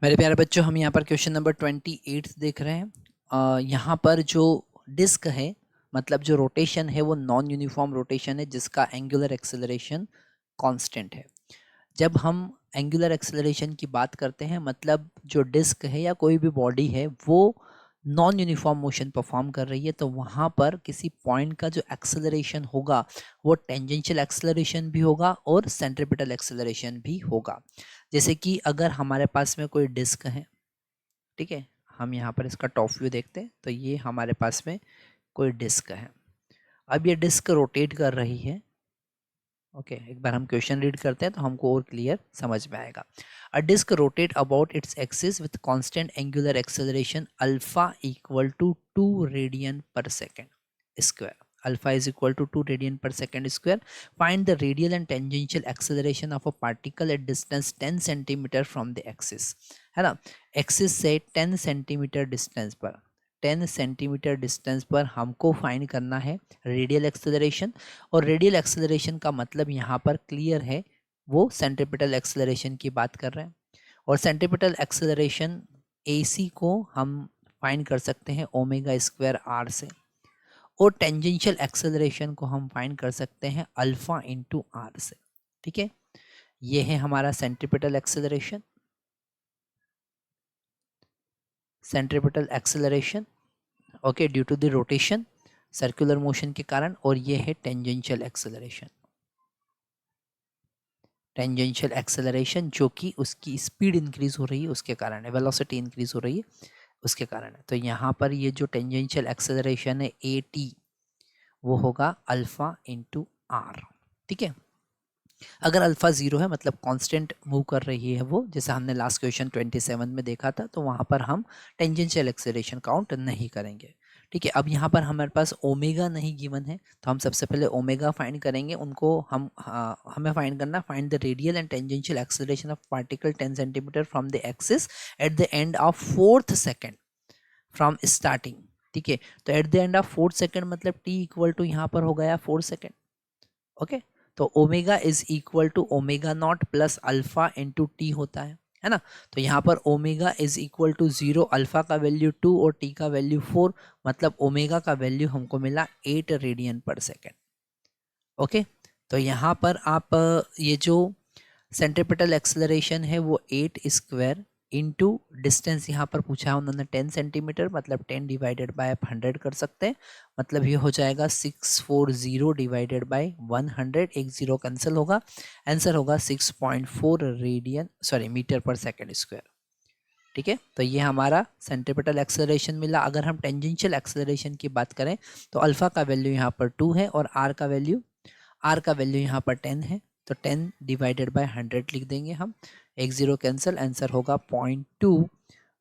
मेरे प्यारे बच्चों, हम यहाँ पर क्वेश्चन नंबर 28 देख रहे हैं। यहाँ पर जो डिस्क है, मतलब जो रोटेशन है वो नॉन यूनिफॉर्म रोटेशन है जिसका एंगुलर एक्सेलरेशन कांस्टेंट है। जब हम एंगुलर एक्सेलरेशन की बात करते हैं, मतलब जो डिस्क है या कोई भी बॉडी है वो नॉन यूनिफॉर्म मोशन परफॉर्म कर रही है, तो वहाँ पर किसी पॉइंट का जो एक्सेलरेशन होगा वो टेंजेंशियल एक्सेलरेशन भी होगा और सेंट्रीपिटल एक्सेलरेशन भी होगा। जैसे कि अगर हमारे पास में कोई डिस्क है, ठीक है, हम यहाँ पर इसका टॉप व्यू देखते हैं तो ये हमारे पास में कोई डिस्क है। अब ये डिस्क रोटेट कर रही है। ओके, एक बार हम क्वेश्चन रीड करते हैं तो हमको और क्लियर समझ में आएगा। A disc rotate about its axis with constant angular acceleration alpha equal to 2 radian per second square. Alpha is equal to 2 radian per second square. Find the radial and tangential acceleration of a particle at distance 10 centimeter from the axis. है ना, axis से 10 centimetre distance पर 10 centimetre distance पर हमको find करना है radial acceleration. और radial acceleration का मतलब यहाँ पर क्लियर है, वो सेंट्रीपिटल एक्सेलरेशन की बात कर रहे हैं। और सेंट्रीपिटल एक्सेलरेशन AC को हम फाइंड कर सकते हैं ओमेगा स्क्वायर R से, और टेंजेंशियल एक्सेलरेशन को हम फाइंड कर सकते हैं अल्फा इंटू आर से। ठीक है, ये है हमारा centripetal acceleration, centripetal acceleration okay, due to the rotation, circular motion के कारण। और ये है टेंजेंशियल एक्सेलरेशन, टेंजेंशियल एक्सेलरेशन जो कि उसकी स्पीड इंक्रीज हो रही है उसके कारण है, वेलोसिटी इंक्रीज हो रही है उसके कारण है। तो यहाँ पर ये जो टेंजेंशियल एक्सेलरेशन है AT, वो होगा अल्फा इंटू आर। ठीक है, अगर अल्फा 0 है मतलब कांस्टेंट मूव कर रही है वो, जैसा हमने लास्ट क्वेश्चन 27 में देखा था, तो वहाँ पर हम टेंजेंशियल एक्सेलरेशन काउंट नहीं करेंगे। ठीक है, अब यहाँ पर हमारे पास ओमेगा नहीं गिवन है, तो हम सबसे पहले ओमेगा फाइंड करेंगे। उनको हमें फाइंड करना, find the radial and tangential acceleration of particle 10 centimetre from the axis at the end of 4th second from starting. ठीक है, तो at the end of 4th second मतलब t इक्वल टू यहाँ पर हो गया 4 सेकेंड। ओके, तो omega is equal to omega naught plus alpha into t होता है ना। तो यहाँ पर omega is equal to 0, alpha का वैल्यू 2 और टी का वैल्यू 4, मतलब ओमेगा का वैल्यू हमको मिला 8 रेडियन पर सेकेंड। ओके, तो यहाँ पर आप ये जो सेंट्रीपिटल एक्सेलरेशन है वो 8 स्क्वायर इंटू डिस्टेंस यहाँ पर पूछा है उन्होंने 10 सेंटीमीटर, मतलब 10 डिवाइडेड बाय 100 कर सकते हैं, मतलब ये हो जाएगा 640 डिवाइडेड बाय 100, एक जीरो कैंसिल होगा, आंसर होगा 6.4 रेडियन मीटर पर सेकेंड स्क्वायर। ठीक है, तो ये हमारा सेंट्रीपिटल एक्सेलरेशन मिला। अगर हम टेंजेंशियल एक्सेलरेशन की बात करें तो अल्फा का वैल्यू यहाँ पर 2 है और आर का वैल्यू यहाँ पर 10 है, तो 10 डिवाइडेड बाय 100 लिख देंगे हम, एक जीरो कैंसिल, आंसर होगा 0.2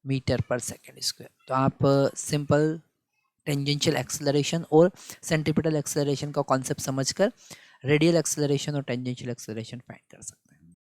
मीटर पर सेकेंड स्क्वायर। तो आप सिंपल टेंजेंशियल एक्सेलरेशन और सेंट्रीपिटल एक्सेलरेशन का कॉन्सेप्ट समझकर रेडियल एक्सेलरेशन और टेंजेंशियल एक्सेलरेशन फाइंड कर सकते हैं।